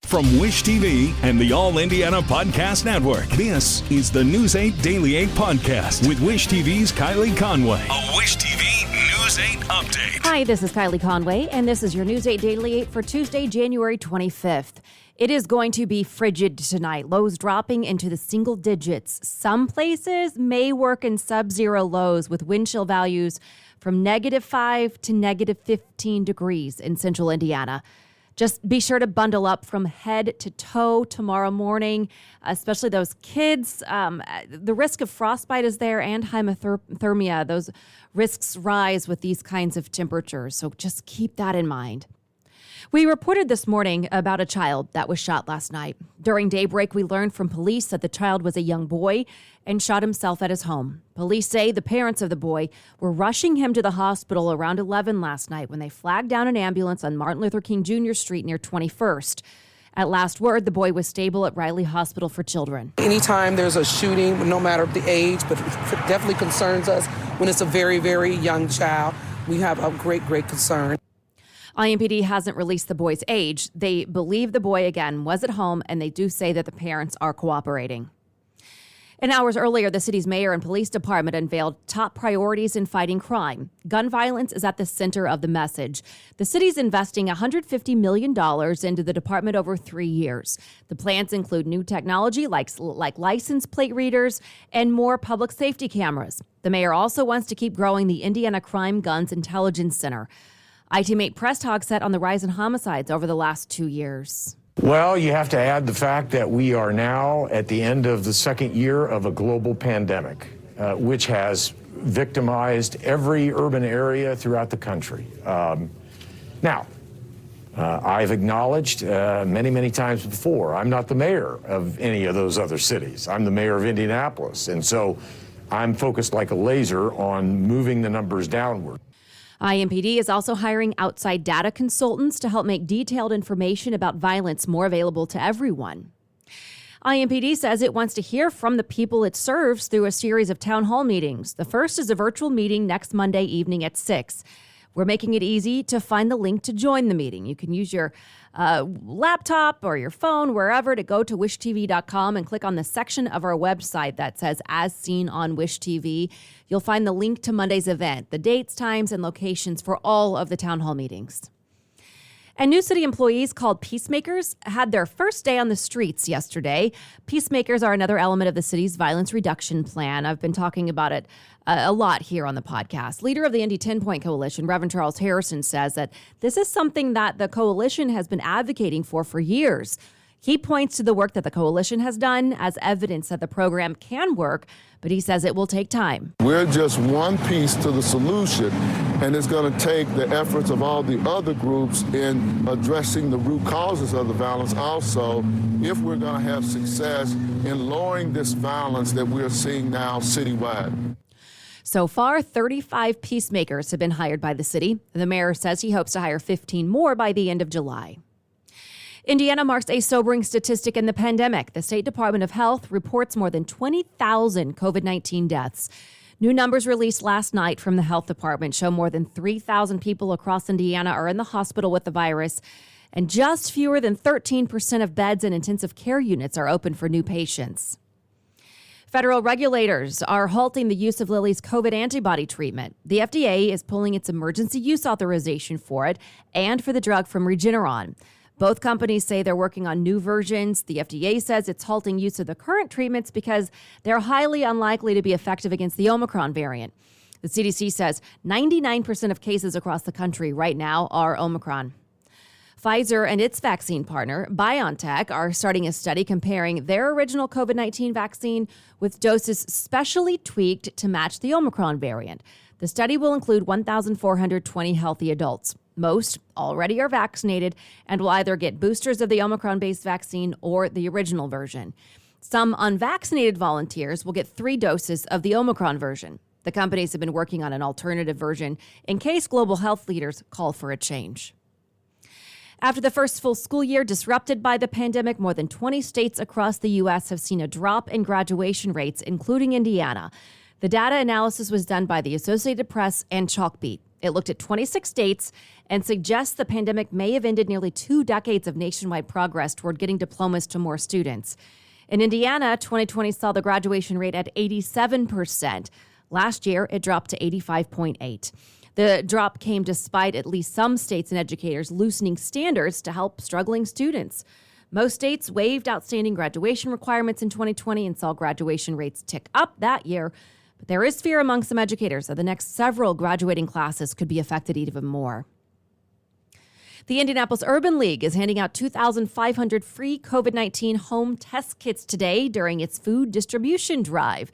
From Wish TV and the All Indiana Podcast Network, this is the News 8 Daily 8 Podcast with Wish TV's Kylie Conway. A Wish TV News 8 update. Hi, this is Kylie Conway, and this is your News 8 Daily 8 for Tuesday, January 25th. It is going to be frigid tonight, lows dropping into the single digits. Some places may work in sub-zero lows with wind chill values from -5 to -15 degrees in central Indiana. Just be sure to bundle up from head to toe tomorrow morning, especially those kids. The risk of frostbite is there and hypothermia. Those risks rise with these kinds of temperatures, so just keep that in mind. We reported this morning about a child that was shot last night. During daybreak, we learned from police that the child was a young boy and shot himself at his home. Police say the parents of the boy were rushing him to the hospital around 11 last night when they flagged down an ambulance on Martin Luther King Jr. Street near 21st. At last word, the boy was stable at Riley Hospital for Children. Anytime there's a shooting, no matter the age, but it definitely concerns us when it's a very, very young child. We have a great concern. IMPD hasn't released the boy's age. They believe the boy, again, was at home, and they do say that the parents are cooperating. And hours earlier, the city's mayor and police department unveiled top priorities in fighting crime. Gun violence is at the center of the message. The city's investing $150 million into the department over 3 years. The plans include new technology like license plate readers and more public safety cameras. The mayor also wants to keep growing the Indiana Crime Guns Intelligence Center. ITMate Press Talk set on the rise in homicides over the last 2 years. Well, you have to add the fact that we are now at the end of the second year of a global pandemic, which has victimized every urban area throughout the country. I've acknowledged many times before, I'm not the mayor of any of those other cities. I'm the mayor of Indianapolis. And so I'm focused like a laser on moving the numbers downward. IMPD is also hiring outside data consultants to help make detailed information about violence more available to everyone. IMPD says it wants to hear from the people it serves through a series of town hall meetings. The first is a virtual meeting next Monday evening at 6. We're making it easy to find the link to join the meeting. You can use your laptop or your phone, wherever, to go to wishtv.com and click on the section of our website that says As Seen on Wish TV. You'll find the link to Monday's event, the dates, times, and locations for all of the town hall meetings. And new city employees called Peacemakers had their first day on the streets yesterday. Peacemakers are another element of the city's violence reduction plan. I've been talking about it a lot here on the podcast. Leader of the Indy 10-Point Coalition, Reverend Charles Harrison, says that this is something that the coalition has been advocating for years. He points to the work that the coalition has done as evidence that the program can work, but he says it will take time. We're just one piece to the solution, and it's going to take the efforts of all the other groups in addressing the root causes of the violence also, if we're going to have success in lowering this violence that we're seeing now citywide. So far, 35 peacemakers have been hired by the city. The mayor says he hopes to hire 15 more by the end of July. Indiana marks a sobering statistic in the pandemic. The State Department of Health reports more than 20,000 COVID-19 deaths. New numbers released last night from the health department show more than 3,000 people across Indiana are in the hospital with the virus, and just fewer than 13% of beds in intensive care units are open for new patients. Federal regulators are halting the use of Lilly's COVID antibody treatment. The FDA is pulling its emergency use authorization for it and for the drug from Regeneron. Both companies say they're working on new versions. The FDA says it's halting use of the current treatments because they're highly unlikely to be effective against the Omicron variant. The CDC says 99% of cases across the country right now are Omicron. Pfizer and its vaccine partner, BioNTech, are starting a study comparing their original COVID-19 vaccine with doses specially tweaked to match the Omicron variant. The study will include 1,420 healthy adults. Most already are vaccinated and will either get boosters of the Omicron-based vaccine or the original version. Some unvaccinated volunteers will get 3 doses of the Omicron version. The companies have been working on an alternative version in case global health leaders call for a change. After the first full school year disrupted by the pandemic, more than 20 states across the U.S. have seen a drop in graduation rates, including Indiana. The data analysis was done by the Associated Press and Chalkbeat. It looked at 26 states and suggests the pandemic may have ended nearly 2 decades of nationwide progress toward getting diplomas to more students. In Indiana, 2020 saw the graduation rate at 87%. Last year, it dropped to 85.8%. The drop came despite at least some states and educators loosening standards to help struggling students. Most states waived outstanding graduation requirements in 2020 and saw graduation rates tick up that year. But there is fear among some educators that the next several graduating classes could be affected even more. The Indianapolis Urban League is handing out 2,500 free COVID-19 home test kits today during its food distribution drive.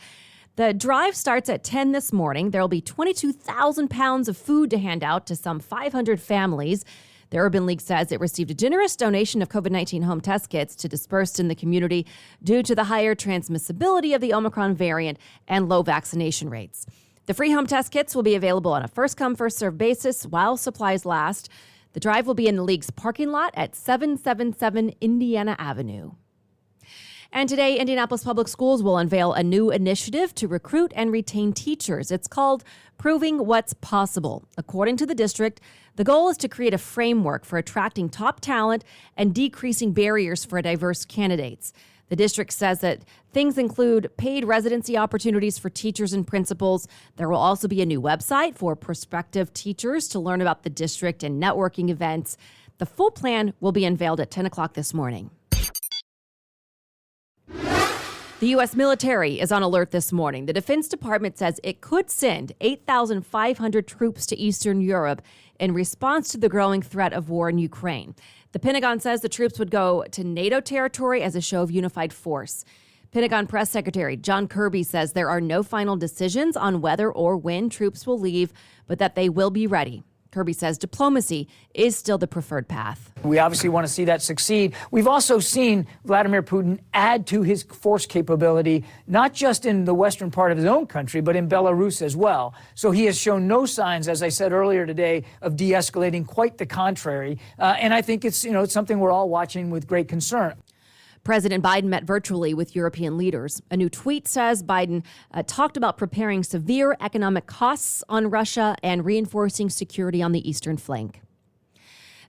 The drive starts at 10 this morning. There will be 22,000 pounds of food to hand out to some 500 families. The Urban League says it received a generous donation of COVID-19 home test kits to disperse in the community due to the higher transmissibility of the Omicron variant and low vaccination rates. The free home test kits will be available on a first-come, first-served basis while supplies last. The drive will be in the league's parking lot at 777 Indiana Avenue. And today, Indianapolis Public Schools will unveil a new initiative to recruit and retain teachers. It's called Proving What's Possible. According to the district, the goal is to create a framework for attracting top talent and decreasing barriers for diverse candidates. The district says that things include paid residency opportunities for teachers and principals. There will also be a new website for prospective teachers to learn about the district and networking events. The full plan will be unveiled at 10 o'clock this morning. The U.S. military is on alert this morning. The Defense Department says it could send 8,500 troops to Eastern Europe in response to the growing threat of war in Ukraine. The Pentagon says the troops would go to NATO territory as a show of unified force. Pentagon Press Secretary John Kirby says there are no final decisions on whether or when troops will leave, but that they will be ready. Kirby says diplomacy is still the preferred path. We obviously want to see that succeed. We've also seen Vladimir Putin add to his force capability, not just in the western part of his own country, but in Belarus as well. So he has shown no signs, as I said earlier today, of de-escalating. Quite the contrary. And I think it's something we're all watching with great concern. President Biden met virtually with European leaders. A new tweet says Biden talked about preparing severe economic costs on Russia and reinforcing security on the eastern flank.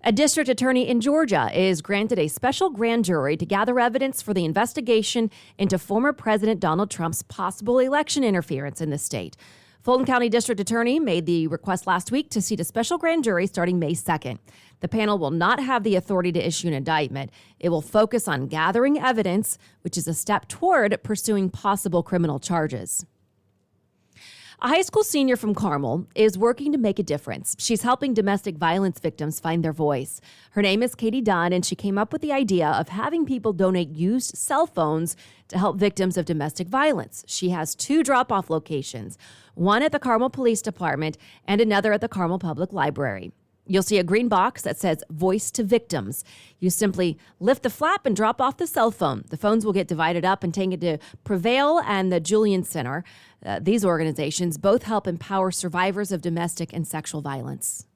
A district attorney in Georgia is granted a special grand jury to gather evidence for the investigation into former President Donald Trump's possible election interference in the state. Fulton County District Attorney made the request last week to seat a special grand jury starting May 2nd. The panel will not have the authority to issue an indictment. It will focus on gathering evidence, which is a step toward pursuing possible criminal charges. A high school senior from Carmel is working to make a difference. She's helping domestic violence victims find their voice. Her name is Katie Dunn, and she came up with the idea of having people donate used cell phones to help victims of domestic violence. She has 2 drop-off locations, one at the Carmel Police Department and another at the Carmel Public Library. You'll see a green box that says Voice to Victims. You simply lift the flap and drop off the cell phone. The phones will get divided up and taken to Prevail and the Julian Center. These organizations both help empower survivors of domestic and sexual violence.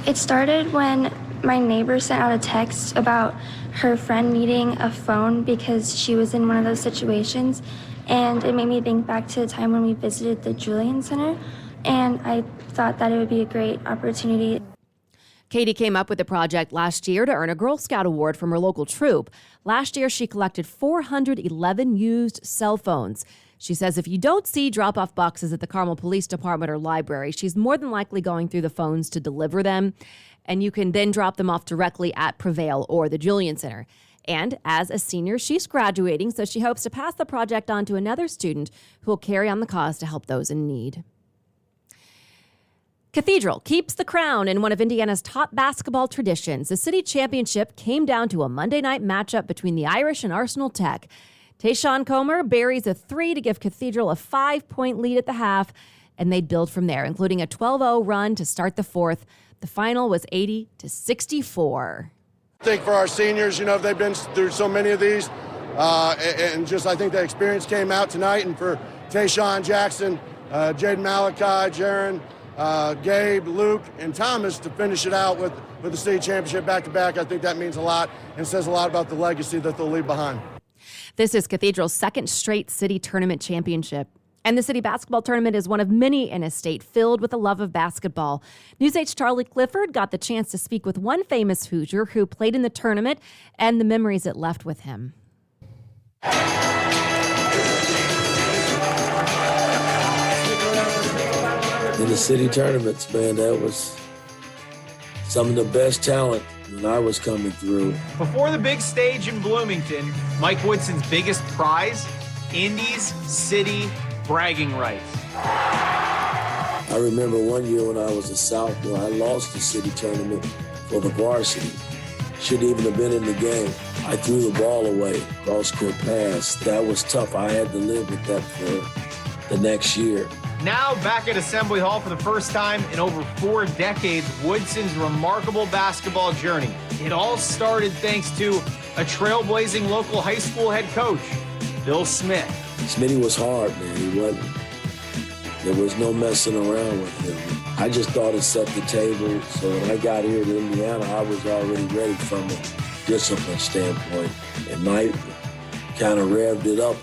It started when my neighbor sent out a text about her friend needing a phone because she was in one of those situations. And it made me think back to the time when we visited the Julian Center. And I thought that it would be a great opportunity. Katie came up with the project last year to earn a Girl Scout award from her local troop. Last year, she collected 411 used cell phones. She says if you don't see drop-off boxes at the Carmel Police Department or library, she's more than likely going through the phones to deliver them. And you can then drop them off directly at Prevail or the Julian Center. And as a senior, she's graduating, so she hopes to pass the project on to another student who will carry on the cause to help those in need. Cathedral keeps the crown in one of Indiana's top basketball traditions. The city championship came down to a Monday night matchup between the Irish and Arsenal Tech. Tayshawn Comer buries a 3 to give Cathedral a 5-point lead at the half, and they'd build from there, including a 12-0 run to start the fourth. The final was 80-64. I think for our seniors, they've been through so many of these, and just I think the experience came out tonight. And for Tayshawn, Jackson, Jaden Malachi, Jaron, Gabe, Luke, and Thomas to finish it out with the state championship back-to-back, I think that means a lot and says a lot about the legacy that they'll leave behind. This is Cathedral's second straight city tournament championship. And the city basketball tournament is one of many in a state filled with a love of basketball. News 8's Charlie Clifford got the chance to speak with one famous Hoosier who played in the tournament and the memories it left with him. In the city tournaments, man, that was some of the best talent when I was coming through. Before the big stage in Bloomington, Mike Woodson's biggest prize, Indy's city bragging rights. I remember one year when I was a sophomore, I lost the city tournament for the varsity. Shouldn't even have been in the game. I threw the ball away, cross-court pass. That was tough. I had to live with that for the next year. Now back at Assembly Hall for the first time in over 4 decades, Woodson's remarkable basketball journey. It all started thanks to a trailblazing local high school head coach, Bill Smith. Smitty was hard, man. There was no messing around with him. I just thought it set the table. So when I got here to Indiana, I was already ready from a discipline standpoint. And Knight kind of revved it up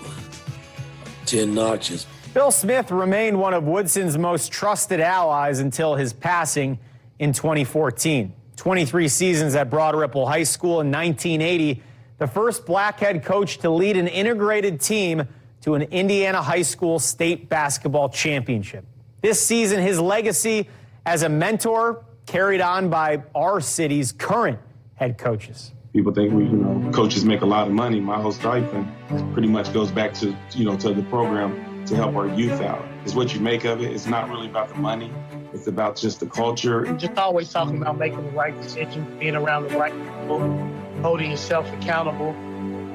10 notches. Bill Smith remained one of Woodson's most trusted allies until his passing in 2014. 23 seasons at Broad Ripple High School in 1980, the first black head coach to lead an integrated team to an Indiana high school state basketball championship. This season, his legacy as a mentor carried on by our city's current head coaches. People think coaches make a lot of money. My whole stipend pretty much goes back to, to the program to help our youth out. It's what you make of it. It's not really about the money. It's about just the culture. Just always talking about making the right decisions, being around the right people, holding yourself accountable,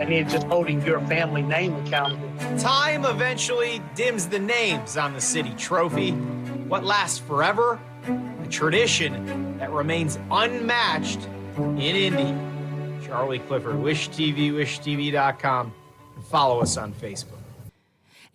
and then just holding your family name accountable. Time eventually dims the names on the city trophy. What lasts forever? A tradition that remains unmatched in Indy. Charlie Clifford, Wish TV, wishtv.com, and follow us on Facebook.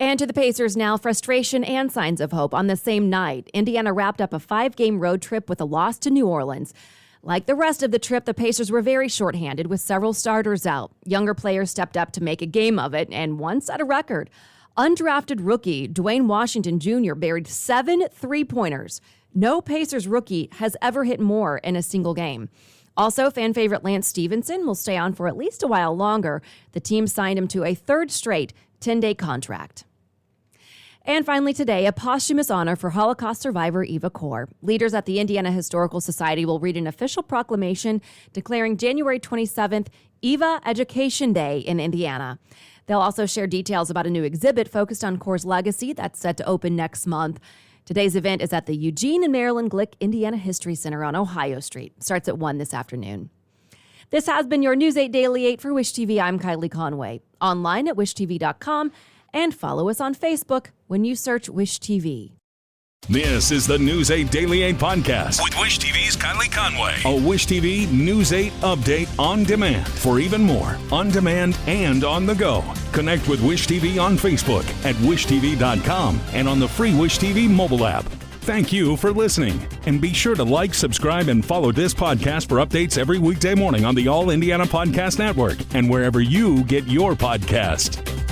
And to the Pacers now, frustration and signs of hope on the same night. Indiana wrapped up a 5-game road trip with a loss to New Orleans. Like the rest of the trip, the Pacers were very shorthanded with several starters out. Younger players stepped up to make a game of it and one set a record. Undrafted rookie Dwayne Washington Jr. buried 7 3-pointers. No Pacers rookie has ever hit more in a single game. Also, fan favorite Lance Stevenson will stay on for at least a while longer. The team signed him to a third straight 10-day contract. And finally today, a posthumous honor for Holocaust survivor Eva Kor. Leaders at the Indiana Historical Society will read an official proclamation declaring January 27th Eva Education Day in Indiana. They'll also share details about a new exhibit focused on Kor's legacy that's set to open next month. Today's event is at the Eugene and Marilyn Glick Indiana History Center on Ohio Street. Starts at 1 this afternoon. This has been your News 8 Daily 8 for Wish TV. I'm Kylie Conway. Online at wishtv.com and follow us on Facebook when you search Wish TV. This is the News 8 Daily 8 podcast with Wish TV's Kylie Conway. A Wish TV News 8 update on demand. For even more, on demand and on the go. Connect with Wish TV on Facebook at wishtv.com and on the free Wish TV mobile app. Thank you for listening. And be sure to like, subscribe, and follow this podcast for updates every weekday morning on the All Indiana Podcast Network and wherever you get your podcast.